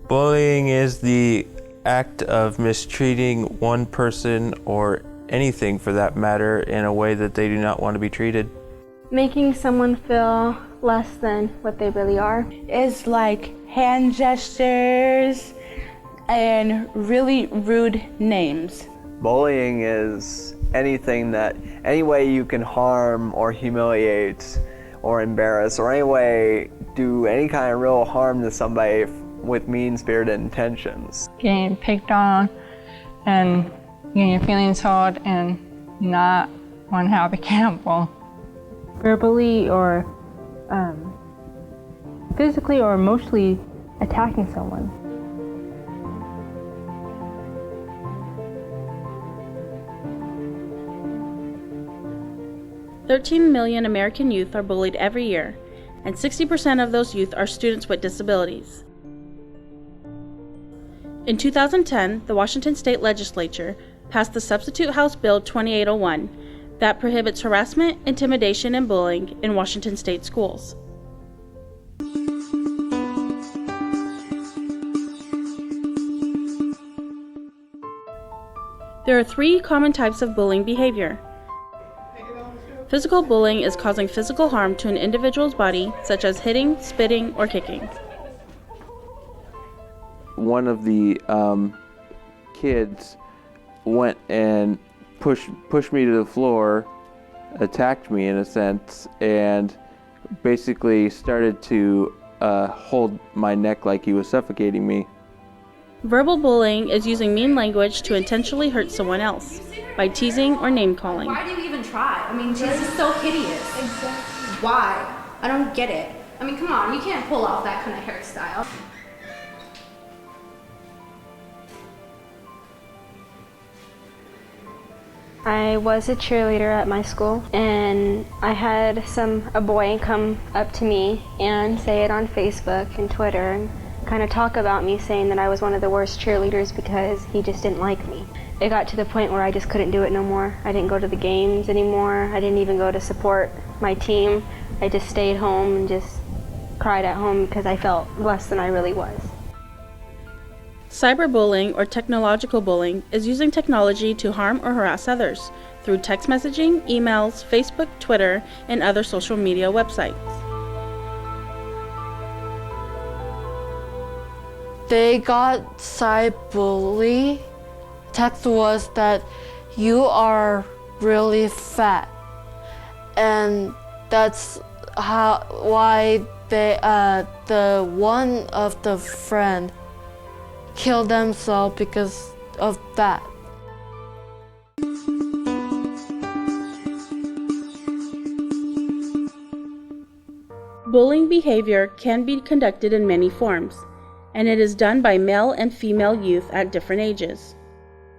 Bullying is the act of mistreating one person or anything for that matter in a way that they do not want to be treated. Making someone feel less than what they really are. It's like hand gestures and really rude names. Bullying is any way you can harm or humiliate or embarrass or any way do any kind of real harm to somebody with mean-spirited intentions. Getting picked on and getting your feelings hurt and not want to have accountable. Verbally or physically or emotionally attacking someone. "13 million American youth are bullied every year, and 60% of those youth are students with disabilities. In 2010, the Washington State Legislature passed the Substitute House Bill 2801 that prohibits harassment, intimidation, and bullying in Washington State schools. There are 3 common types of bullying behavior. Physical bullying is causing physical harm to an individual's body, such as hitting, spitting, or kicking. One of the kids went and pushed me to the floor, attacked me in a sense, and basically started to hold my neck like he was suffocating me. Verbal bullying is using mean language to intentionally hurt someone else by teasing or name-calling. Why do you even try? I mean, she's just so hideous. Exactly. Why? I don't get it. I mean, come on, you can't pull off that kind of hairstyle. I was a cheerleader at my school, and I had a boy come up to me and say it on Facebook and Twitter and kind of talk about me, saying that I was one of the worst cheerleaders because he just didn't like me. It got to the point where I just couldn't do it no more. I didn't go to the games anymore. I didn't even go to support my team. I just stayed home and just cried at home because I felt less than I really was. Cyberbullying, or technological bullying, is using technology to harm or harass others through text messaging, emails, Facebook, Twitter, and other social media websites. They got cyberbully. Text was that you are really fat, and that's why the one of the friend killed themselves because of that. Bullying behavior can be conducted in many forms, and it is done by male and female youth at different ages.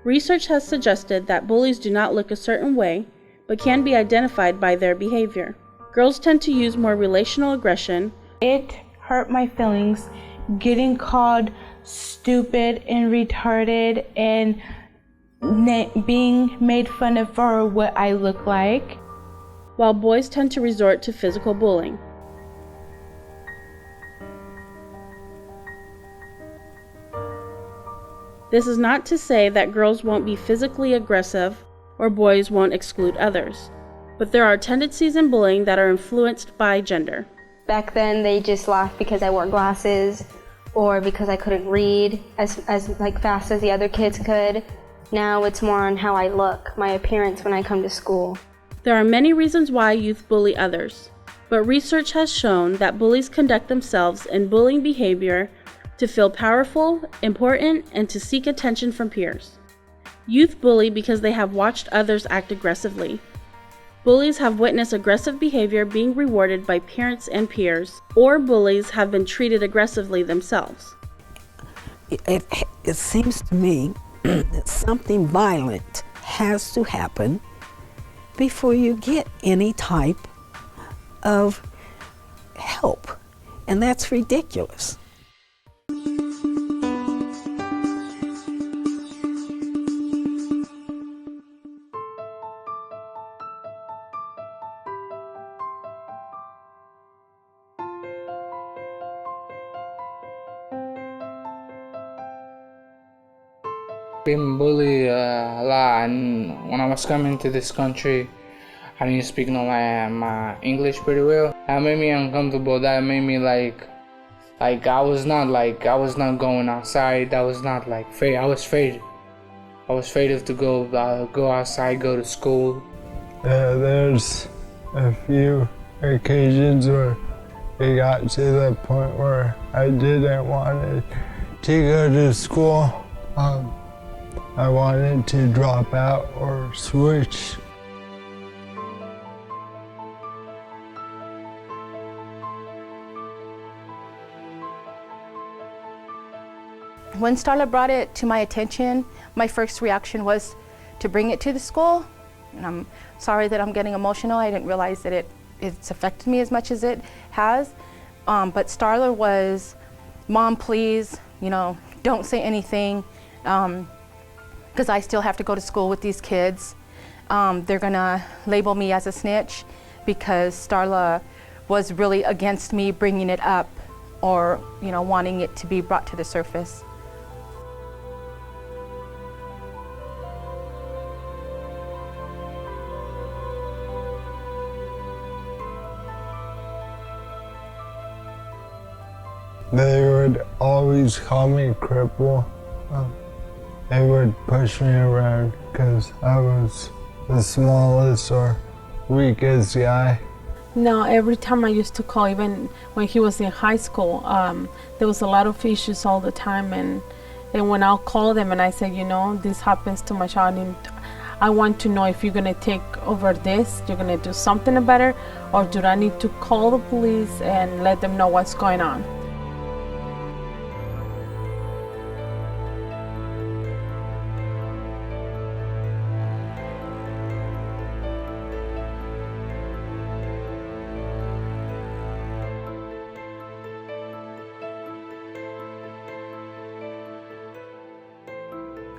Research has suggested that bullies do not look a certain way, but can be identified by their behavior. Girls tend to use more relational aggression. It hurt my feelings getting called stupid and retarded and being made fun of for what I look like. While boys tend to resort to physical bullying. This is not to say that girls won't be physically aggressive or boys won't exclude others, but there are tendencies in bullying that are influenced by gender. Back then, they just laughed because I wore glasses or because I couldn't read as fast as the other kids could. Now it's more on how I look, my appearance when I come to school. There are many reasons why youth bully others, but research has shown that bullies conduct themselves in bullying behavior to feel powerful, important, and to seek attention from peers. Youth bully because they have watched others act aggressively. Bullies have witnessed aggressive behavior being rewarded by parents and peers, or bullies have been treated aggressively themselves. It seems to me that something violent has to happen before you get any type of help, and that's ridiculous. Been bullied a lot, and when I was coming to this country, I didn't speak my English pretty well. That made me uncomfortable. That made me like I was not going outside. That was not like afraid. I was afraid. I was afraid of to go outside, go to school. There's a few occasions where it got to the point where I didn't want to go to school. I wanted to drop out or switch. When Starla brought it to my attention, my first reaction was to bring it to the school. And I'm sorry that I'm getting emotional. I didn't realize that it's affected me as much as it has. But Starla was, Mom, please, don't say anything, because I still have to go to school with these kids. They're gonna label me as a snitch because Starla was really against me bringing it up or wanting it to be brought to the surface. They would always call me cripple. They would push me around because I was the smallest or weakest guy. No, every time I used to call, even when he was in high school, there was a lot of issues all the time. And when I'll call them and I say, this happens to my child, and I want to know if you're going to take over this, you're going to do something about it, or do I need to call the police and let them know what's going on?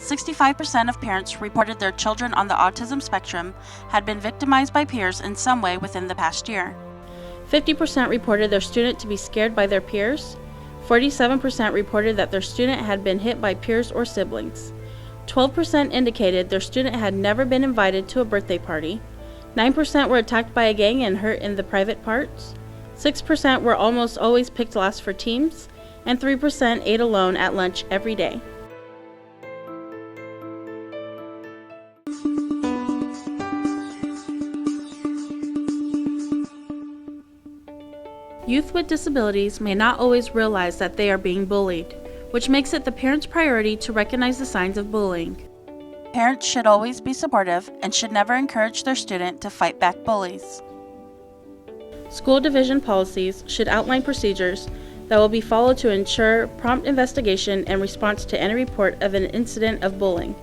"65% of parents reported their children on the autism spectrum had been victimized by peers in some way within the past year. 50% reported their student to be scared by their peers. 47% reported that their student had been hit by peers or siblings. 12% indicated their student had never been invited to a birthday party. 9% were attacked by a gang and hurt in the private parts. 6% were almost always picked last for teams, and 3% ate alone at lunch every day." Youth with disabilities may not always realize that they are being bullied, which makes it the parent's priority to recognize the signs of bullying. Parents should always be supportive and should never encourage their student to fight back bullies. School division policies should outline procedures that will be followed to ensure prompt investigation and response to any report of an incident of bullying.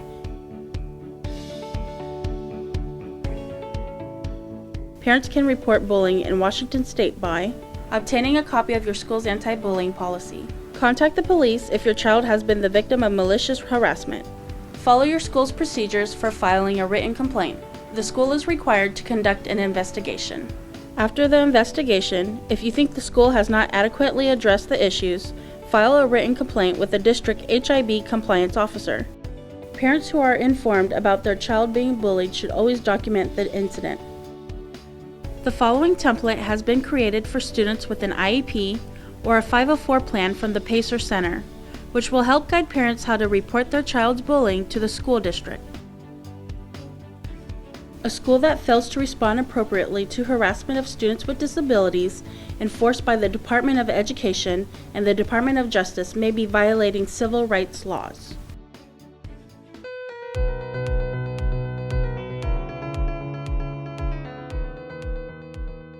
Parents can report bullying in Washington State by obtaining a copy of your school's anti-bullying policy. Contact the police if your child has been the victim of malicious harassment. Follow your school's procedures for filing a written complaint. The school is required to conduct an investigation. After the investigation, if you think the school has not adequately addressed the issues, file a written complaint with the district HIB compliance officer. Parents who are informed about their child being bullied should always document the incident. The following template has been created for students with an IEP or a 504 plan from the PACER Center, which will help guide parents how to report their child's bullying to the school district. A school that fails to respond appropriately to harassment of students with disabilities enforced by the Department of Education and the Department of Justice may be violating civil rights laws.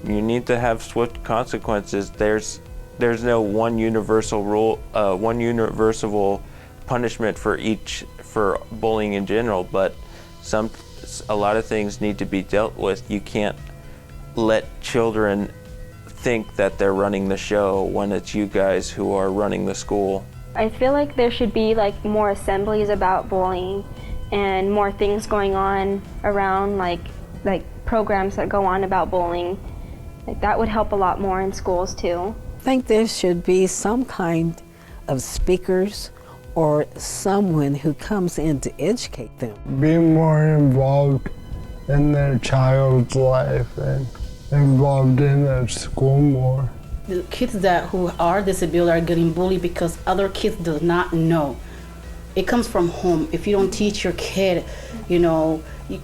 You need to have swift consequences. There's no one universal rule, one universal punishment for bullying in general, but a lot of things need to be dealt with. You can't let children think that they're running the show when it's you guys who are running the school. I feel like there should be more assemblies about bullying and more things going on around like programs that go on about bullying. That would help a lot more in schools too. I think there should be some kind of speakers or someone who comes in to educate them. Be more involved in their child's life and involved in their school more. The kids who are disabled are getting bullied because other kids do not know. It comes from home. If you don't teach your kid,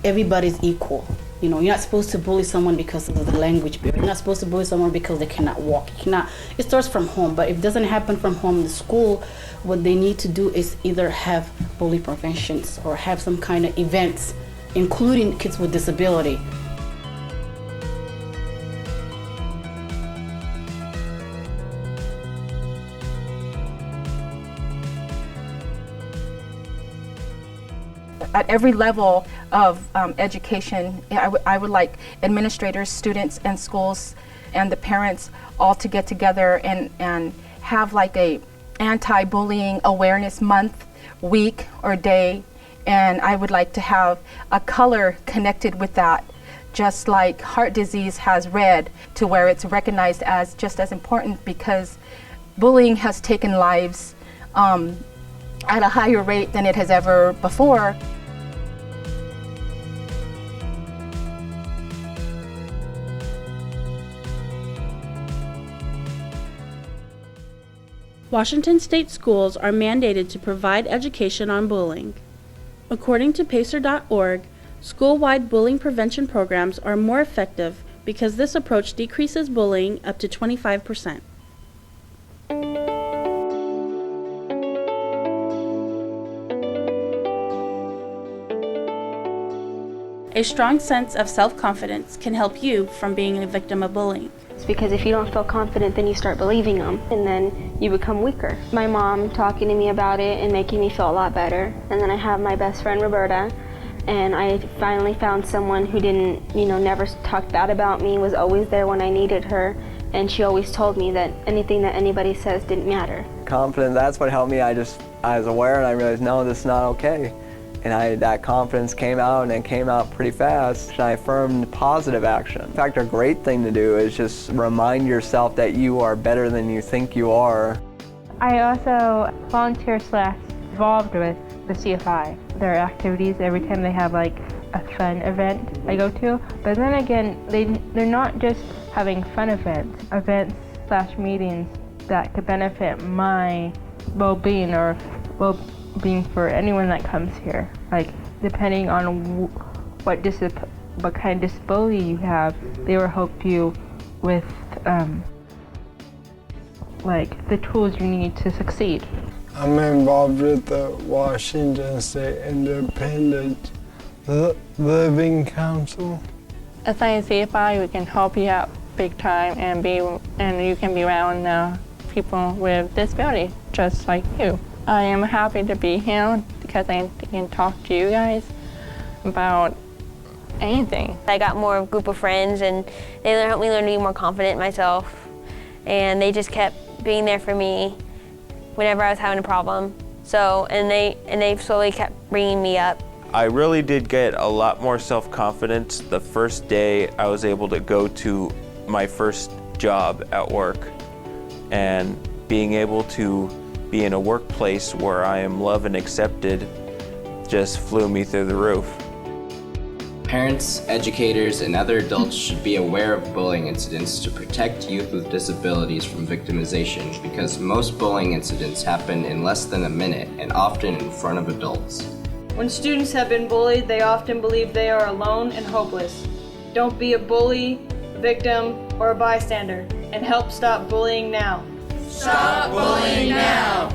everybody's equal. You're not supposed to bully someone because of the language barrier. You're not supposed to bully someone because they cannot walk. It starts from home, but if it doesn't happen from home, the school, what they need to do is either have bully preventions or have some kind of events, including kids with disability. At every level of education, I would like administrators, students, and schools, and the parents all to get together and have like a anti-bullying awareness month, week, or day. And I would like to have a color connected with that, just like heart disease has red, to where it's recognized as just as important, because bullying has taken lives at a higher rate than it has ever before. Washington State schools are mandated to provide education on bullying. According to Pacer.org, school-wide bullying prevention programs are more effective because this approach decreases bullying up to 25%. A strong sense of self-confidence can help you from being a victim of bullying. It's because if you don't feel confident, then you start believing them, and then you become weaker. My mom talking to me about it and making me feel a lot better. And then I have my best friend, Roberta, and I finally found someone who didn't, never talk bad about me, was always there when I needed her, and she always told me that anything that anybody says didn't matter. Confidence, that's what helped me. I was aware, and I realized, no, this is not okay. And that confidence came out, and it came out pretty fast. And I affirmed positive action. In fact, a great thing to do is just remind yourself that you are better than you think you are. I also volunteer/involved with the CFI. Their activities, every time they have like a fun event I go to. But then again, they're not just having fun events/meetings that could benefit my well-being or well-being for anyone that comes here. Like, depending on what kind of disability you have, they will help you with like the tools you need to succeed. I'm involved with the Washington State Independent Living Council. As I CFI, we can help you out big time and you can be around people with disability, just like you. I am happy to be here because I can talk to you guys about anything. I got more of a group of friends, and they helped me learn to be more confident in myself, and they just kept being there for me whenever I was having a problem. And they slowly kept bringing me up. I really did get a lot more self-confidence the first day I was able to go to my first job at work, and being able to be in a workplace where I am loved and accepted just flew me through the roof. Parents, educators, and other adults should be aware of bullying incidents to protect youth with disabilities from victimization, because most bullying incidents happen in less than a minute and often in front of adults. When students have been bullied, they often believe they are alone and hopeless. Don't be a bully, victim, or a bystander, and help stop bullying now. Stop bullying now!